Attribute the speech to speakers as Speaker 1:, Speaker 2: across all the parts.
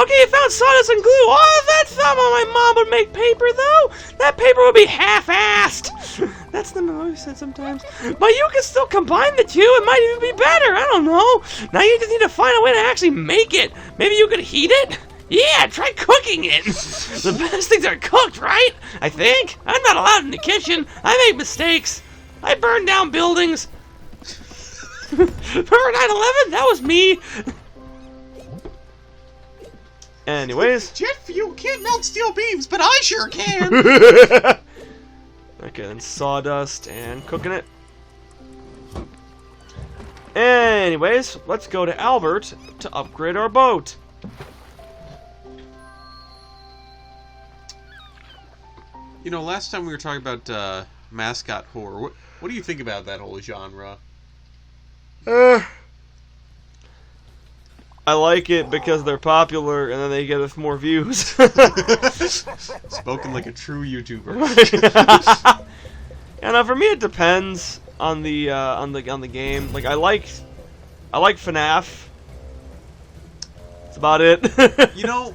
Speaker 1: Okay, you found sawdust and glue. Oh, that's not how my mom would make paper, though. That paper would be half-assed. That's the noise I said sometimes. But you can still combine the two. It might even be better. I don't know. Now you just need to find a way to actually make it. Maybe you could heat it? Yeah, try cooking it. The best things are cooked, right? I think. I'm not allowed in the kitchen. I make mistakes. I burn down buildings. Remember 9/11? That was me. Anyways.
Speaker 2: Jet fuel can't melt steel beams, but I sure can.
Speaker 1: Okay, then sawdust and cooking it. Anyways, let's go to Albert to upgrade our boat.
Speaker 2: You know, last time we were talking about mascot horror. What do you think about that whole genre?
Speaker 1: I like it because they're popular and then they get us more views.
Speaker 2: Spoken like a true YouTuber.
Speaker 1: And for me, it depends on the game. Like I like FNAF. That's about it.
Speaker 2: You know,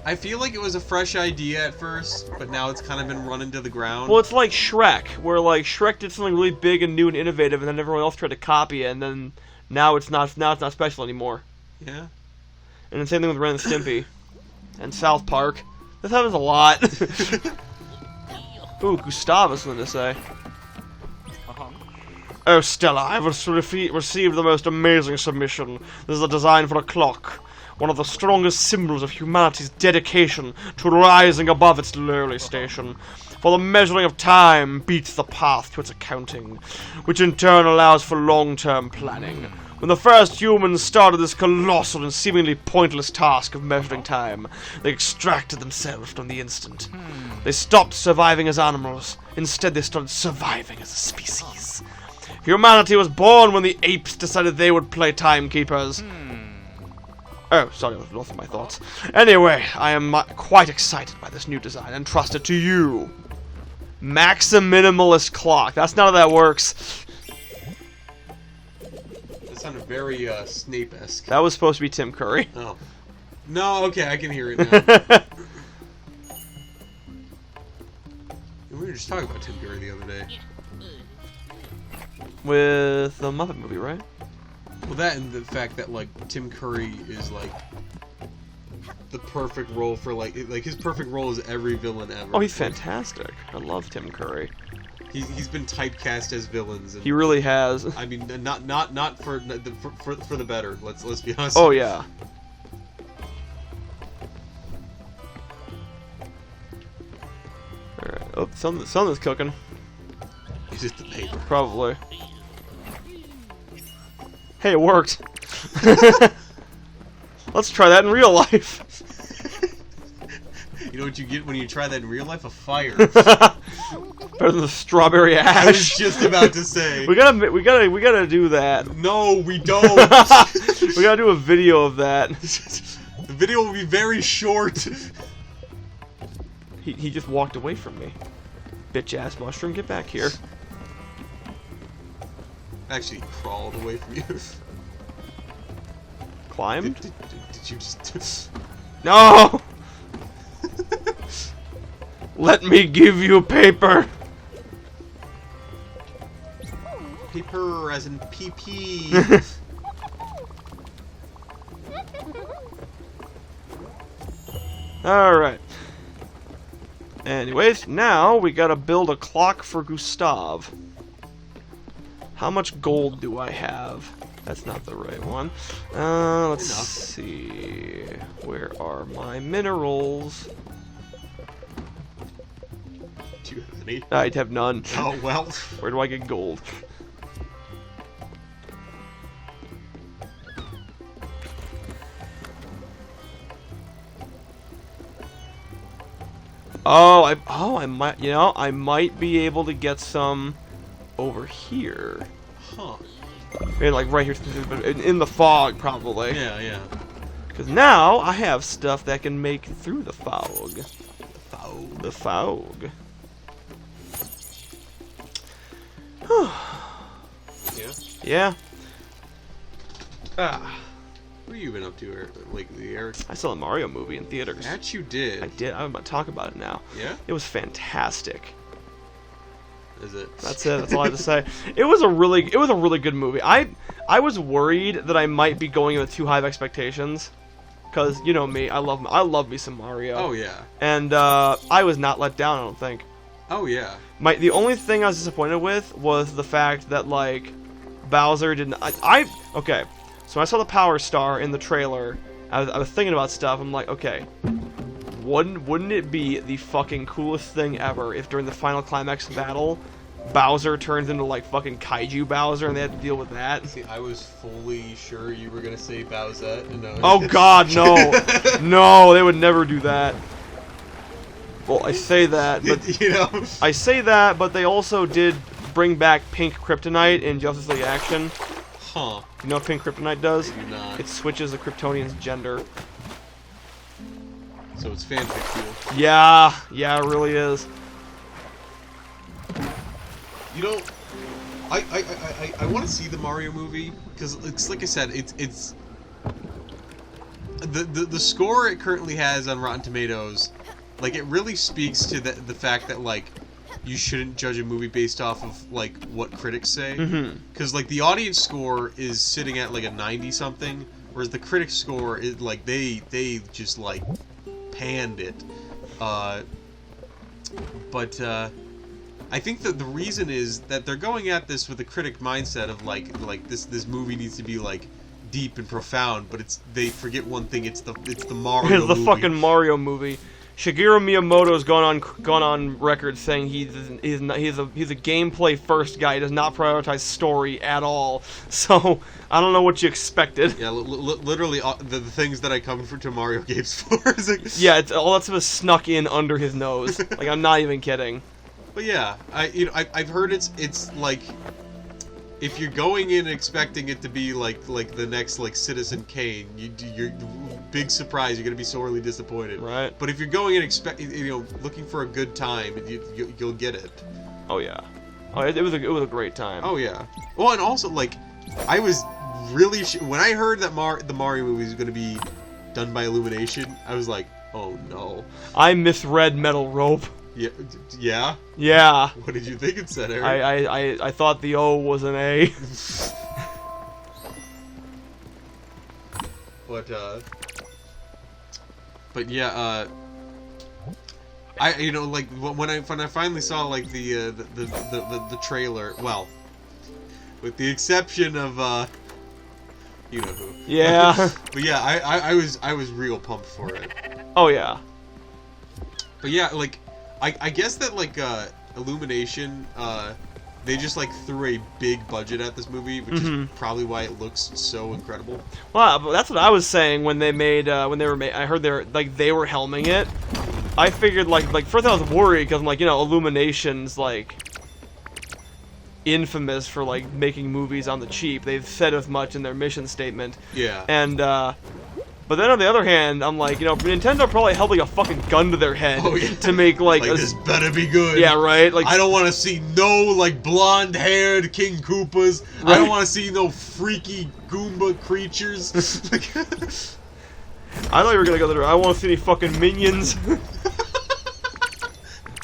Speaker 2: I feel like it was a fresh idea at first, but now it's kind of been run into the ground.
Speaker 1: Well, it's like Shrek, where like Shrek did something really big and new and innovative, and then everyone else tried to copy it, and then now it's not special anymore.
Speaker 2: Yeah.
Speaker 1: And the same thing with Ren and Stimpy and South Park. This happens a lot. Ooh, Gustav has something to say. Oh, Stella, I've received the most amazing submission. This is a design for a clock. One of the strongest symbols of humanity's dedication to rising above its lowly station. For the measuring of time beats the path to its accounting, which in turn allows for long-term planning. When the first humans started this colossal and seemingly pointless task of measuring time, they extracted themselves from the instant. They stopped surviving as animals. Instead, they started surviving as a species. Humanity was born when the apes decided they would play timekeepers. Oh, sorry, I was lost in my thoughts. Anyway, I am quite excited by this new design and trust it to you. Minimalist clock. That's not how that works.
Speaker 2: That sounded very Snape-esque.
Speaker 1: That was supposed to be Tim Curry.
Speaker 2: Oh. No, okay, I can hear it now. We were just talking about Tim Curry the other day.
Speaker 1: With the Muppet movie, right?
Speaker 2: Well, that and the fact that, like, Tim Curry is, like, the perfect role for, like his perfect role is every villain ever.
Speaker 1: Oh, he's fantastic. I love Tim Curry.
Speaker 2: He's been typecast as villains. And,
Speaker 1: He really has.
Speaker 2: I mean, not for the better. Let's be honest.
Speaker 1: Oh, yeah. Alright. Oh, something's cooking.
Speaker 2: He's just the paper.
Speaker 1: Probably. Hey, it worked. Let's try that in real life.
Speaker 2: You know what you get when you try that in real life? A fire.
Speaker 1: Better than the strawberry ash.
Speaker 2: I was just about to say.
Speaker 1: we gotta do that.
Speaker 2: No, we don't.
Speaker 1: We gotta do a video of that.
Speaker 2: The video will be very short.
Speaker 1: He just walked away from me. Bitch ass mushroom, get back here.
Speaker 2: Actually, crawled away from you.
Speaker 1: Climbed?
Speaker 2: Did you just...
Speaker 1: No! Let me give you paper!
Speaker 2: Paper as in PP.
Speaker 1: Alright. Anyways, now we gotta build a clock for Gustav. How much gold do I have? That's not the right one. Let's see. Where are my minerals?
Speaker 2: Do you have any?
Speaker 1: I'd have none.
Speaker 2: Oh, well.
Speaker 1: Where do I get gold? I might, I might be able to get some over here.
Speaker 2: Huh.
Speaker 1: And like right here, in the fog, probably.
Speaker 2: Yeah, yeah.
Speaker 1: Because now I have stuff that can make it through the fog. The fog.
Speaker 2: Yeah?
Speaker 1: Yeah. Ah.
Speaker 2: What have you been up to, lately, Eric?
Speaker 1: I saw the Mario movie in theaters.
Speaker 2: That you did.
Speaker 1: I did. I'm about to talk about it now.
Speaker 2: Yeah?
Speaker 1: It was fantastic.
Speaker 2: Is it?
Speaker 1: That's it. That's all I have to say. It was a really good movie. I was worried that I might be going in with too high of expectations, because you know me, I love me some Mario.
Speaker 2: Oh yeah.
Speaker 1: And I was not let down. I don't think.
Speaker 2: Oh yeah.
Speaker 1: The only thing I was disappointed with was the fact that like Bowser didn't. Okay. So when I saw the Power Star in the trailer, I was thinking about stuff. I'm like, okay, wouldn't it be the fucking coolest thing ever if during the final climax battle, Bowser turns into like fucking Kaiju Bowser and they had to deal with that?
Speaker 2: See, I was fully sure you were gonna say Bowsette. And no.
Speaker 1: Oh God, no, no, they would never do that. Well, I say that, but
Speaker 2: you know,
Speaker 1: I say that, but they also did bring back Pink Kryptonite in Justice League Action.
Speaker 2: Huh.
Speaker 1: You know what Pink Kryptonite does?
Speaker 2: I do not.
Speaker 1: It switches the Kryptonian's gender.
Speaker 2: So it's fanfic cool.
Speaker 1: Yeah, it really is.
Speaker 2: You know, I want to see the Mario movie because it's like I said, it's the score it currently has on Rotten Tomatoes, like it really speaks to the fact that like you shouldn't judge a movie based off of like what critics say, because like the audience score is sitting at like a 90 something, whereas the critic score is like they just like panned it, but I think that the reason is that they're going at this with a critic mindset of like this movie needs to be like deep and profound, but they forget one thing, it's the Mario
Speaker 1: It's the
Speaker 2: movie.
Speaker 1: fucking Mario movie. Shigeru Miyamoto's gone on record saying he's a gameplay first guy. He does not prioritize story at all. So I don't know what you expected.
Speaker 2: Yeah, literally the things that I come to Mario games for. Is like...
Speaker 1: Yeah, all that stuff is snuck in under his nose. Like I'm not even kidding.
Speaker 2: But yeah, I've heard it's like if you're going in expecting it to be like the next like Citizen Kane, you're big surprise. You're gonna be sorely disappointed.
Speaker 1: Right.
Speaker 2: But if you're going in looking for a good time, you'll get it.
Speaker 1: Oh yeah. Oh, it was a great time.
Speaker 2: Oh yeah. Well, and also like I was really when I heard that the Mario movie was gonna be done by Illumination, I was like, oh no.
Speaker 1: I misread Metal Rope.
Speaker 2: Yeah. Yeah.
Speaker 1: Yeah.
Speaker 2: What did you think it said, Eric?
Speaker 1: I thought the O was an A.
Speaker 2: But yeah, I like when I finally saw like the trailer, well, with the exception of you know who.
Speaker 1: Yeah.
Speaker 2: But yeah, I was real pumped for it.
Speaker 1: Oh yeah.
Speaker 2: But yeah, like I guess that like Illumination they just like threw a big budget at this movie, which is probably why it looks so incredible.
Speaker 1: Well, that's what I was saying when they made I heard they were helming it. I figured like first I was worried because I'm like, Illumination's like infamous for like making movies on the cheap. They've said as much in their mission statement.
Speaker 2: Yeah.
Speaker 1: And but then on the other hand, I'm like, Nintendo probably held like a fucking gun to their head to make like
Speaker 2: this better be good.
Speaker 1: Yeah, right. Like
Speaker 2: I don't want to see no like blonde-haired King Koopas. Right. I don't want to see no freaky Goomba creatures.
Speaker 1: I thought you were gonna go there. I want to see any fucking minions.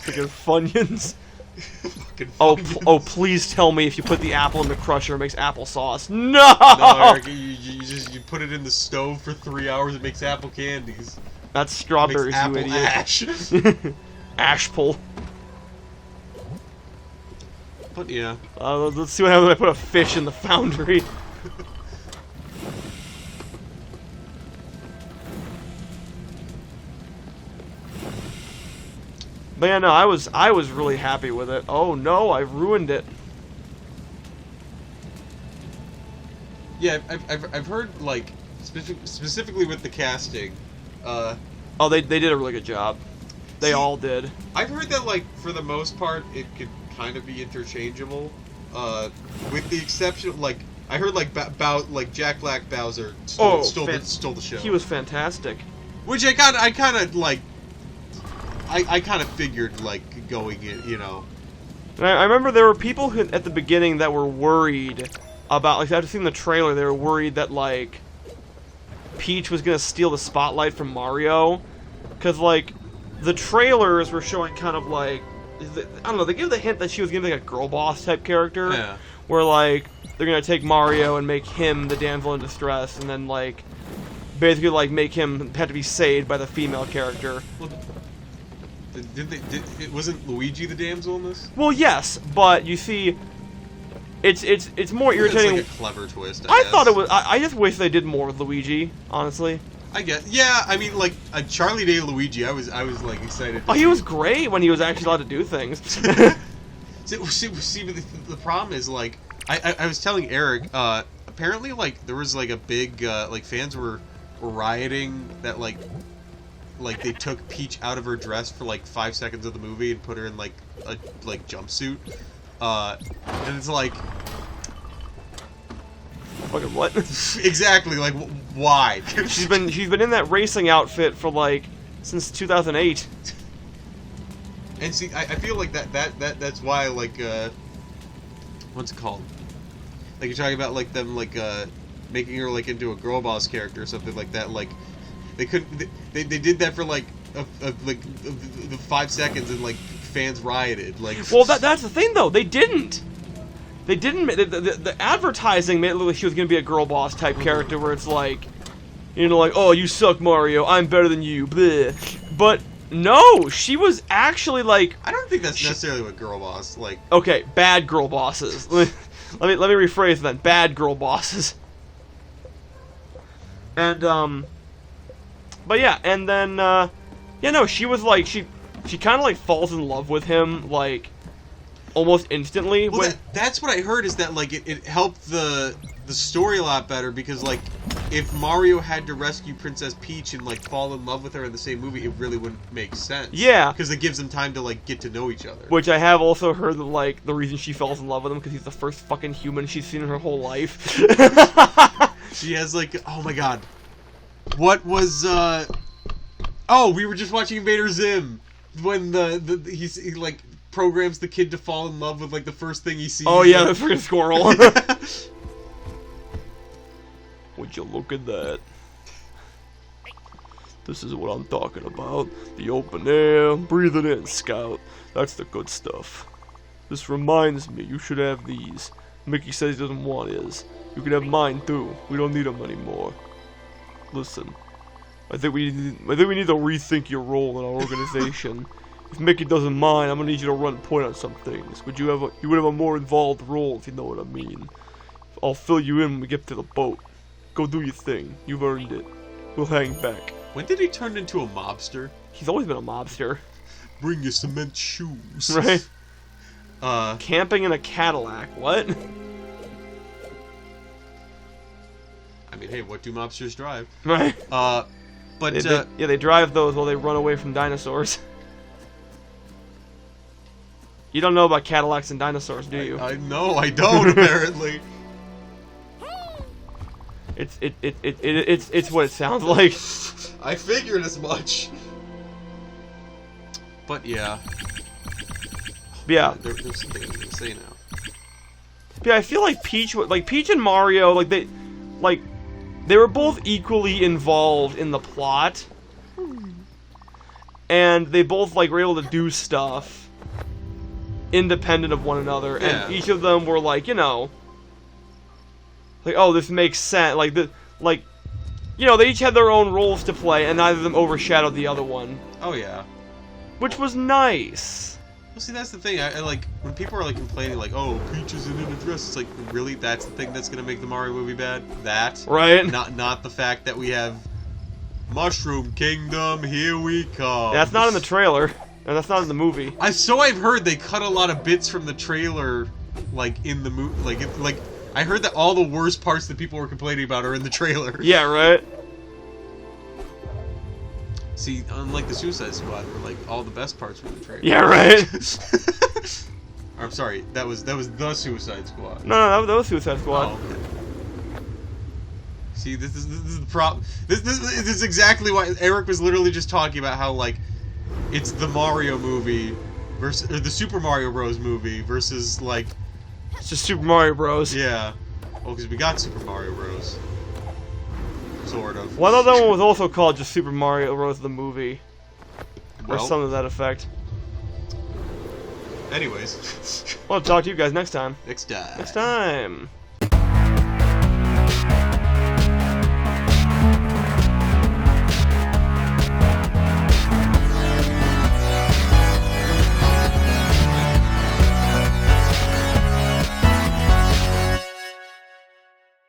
Speaker 1: Fucking Funyuns. Oh, please tell me if you put the apple in the crusher, it makes applesauce. No!
Speaker 2: No, Eric, you put it in the stove for 3 hours, it makes apple candies.
Speaker 1: That's strawberries,
Speaker 2: you
Speaker 1: idiot.
Speaker 2: Ash.
Speaker 1: Ash pull.
Speaker 2: But yeah.
Speaker 1: Let's see what happens when I put a fish in the foundry. But yeah, no, I was really happy with it. Oh no, I ruined it.
Speaker 2: Yeah, I've heard like specifically with the casting.
Speaker 1: Oh, they did a really good job. They all did.
Speaker 2: I've heard that like for the most part it could kind of be interchangeable, with the exception of like I heard like Jack Black Bowser stole the show.
Speaker 1: He was fantastic.
Speaker 2: Which I kind of like. I kind of figured, like, going in,
Speaker 1: And I remember there were people who, at the beginning that were worried about, like, after seeing the trailer, they were worried that, like, Peach was gonna steal the spotlight from Mario, because like the trailers were showing kind of like, I don't know, they give the hint that she was gonna be like a girl boss type character,
Speaker 2: Yeah.
Speaker 1: where like they're gonna take Mario and make him the damsel in distress, and then like basically like make him have to be saved by the female character.
Speaker 2: Well, it wasn't Luigi the damsel in this?
Speaker 1: Well, yes, but you see, it's more irritating.
Speaker 2: It's like a clever twist.
Speaker 1: I
Speaker 2: guess.
Speaker 1: thought it was. I just wish they did more with Luigi, honestly.
Speaker 2: I guess. Yeah, I mean, like Charlie Day Luigi, I was like excited.
Speaker 1: Oh, he was great when he was actually allowed to do things.
Speaker 2: See, but the problem is like I was telling Eric. Apparently, like there was like a big like fans were rioting that like they took Peach out of her dress for like 5 seconds of the movie and put her in like a jumpsuit. And it's like,
Speaker 1: Fucking what?
Speaker 2: exactly, like why?
Speaker 1: she's been in that racing outfit for like since 2008.
Speaker 2: And see, I feel like that's why like what's it called? Like you're talking about like them like making her like into a girl boss character or something like that. Like they couldn't they did that for like the 5 seconds and like fans rioted. Like
Speaker 1: Well, that's the thing though. They didn't. The advertising made it look like she was gonna be a girl boss type character, where it's like, you know, like, oh, you suck, Mario. I'm better than you. Bleh. But no, she was actually like.
Speaker 2: I don't think that's necessarily what girl boss like.
Speaker 1: Okay, bad girl bosses. let me rephrase then. Bad girl bosses. And but yeah, and then yeah, no, she was like she kind of like falls in love with him like almost instantly.
Speaker 2: Well, that's what I heard, is that like it helped the story a lot better, because like if Mario had to rescue Princess Peach and like fall in love with her in the same movie, it really wouldn't make sense.
Speaker 1: Yeah,
Speaker 2: because it gives them time to like get to know each other.
Speaker 1: Which I have also heard that like the reason she falls in love with him because he's the first fucking human she's seen in her whole life.
Speaker 2: She has like, oh my god, what was oh, we were just watching Invader Zim when he like programs the kid to fall in love with like the first thing he sees.
Speaker 1: Oh yeah, the freaking squirrel. Would you look at that? This is what I'm talking about. The open air, breathe it in, Scout. That's the good stuff. This reminds me, you should have these. Mickey says he doesn't want his. You can have mine too. We don't need them anymore. Listen, I think we need to rethink your role in our organization. If Mickey doesn't mind, I'm gonna need you to run point on some things. You would have a more involved role, if you know what I mean. I'll fill you in when we get to the boat. Go do your thing. You've earned it. We'll hang back.
Speaker 2: When did he turn into a mobster?
Speaker 1: He's always been a mobster.
Speaker 2: Bring your cement shoes.
Speaker 1: Right? Camping in a Cadillac. What?
Speaker 2: I mean, hey, what do mobsters drive?
Speaker 1: Right.
Speaker 2: But
Speaker 1: yeah, they drive those while they run away from dinosaurs. You don't know about Cadillacs and dinosaurs, do you?
Speaker 2: No, I don't. Apparently.
Speaker 1: It's what it sounds like.
Speaker 2: I figured as much. But yeah.
Speaker 1: Yeah.
Speaker 2: There's something I was gonna say now.
Speaker 1: Yeah, I feel like Peach and Mario, they were both equally involved in the plot, and they both like were able to do stuff independent of one another,
Speaker 2: yeah.
Speaker 1: And each of them were like, you know, like, oh, this makes sense. You know, they each had their own roles to play, and neither of them overshadowed the other one.
Speaker 2: Oh yeah.
Speaker 1: Which was nice.
Speaker 2: Well, see, that's the thing. I like when people are like complaining, like, "Oh, Peach isn't in a dress." It's like, really, that's the thing that's gonna make the Mario movie bad? That,
Speaker 1: right?
Speaker 2: Not the fact that we have Mushroom Kingdom. Here we come.
Speaker 1: That's not in the trailer, and that's not in the movie.
Speaker 2: I've heard they cut a lot of bits from the trailer, like in the movie. Like I heard that all the worst parts that people were complaining about are in the trailer.
Speaker 1: Yeah, right.
Speaker 2: See, unlike the Suicide Squad, where like all the best parts were in the trailer.
Speaker 1: Yeah, right.
Speaker 2: I'm sorry, that was the Suicide Squad.
Speaker 1: No, that was Suicide Squad.
Speaker 2: Oh, okay. See, this is the problem. This is exactly why Eric was literally just talking about how like it's the Mario movie versus or the Super Mario Bros. Movie versus like
Speaker 1: it's just Super Mario Bros.
Speaker 2: Yeah. Well, because we got Super Mario Bros. Sort of.
Speaker 1: One other one was also called just Super Mario Bros. The movie. Or
Speaker 2: Well,
Speaker 1: something to that effect.
Speaker 2: anyways.
Speaker 1: Well, talk to you guys next time.
Speaker 2: Next time.
Speaker 1: Next time.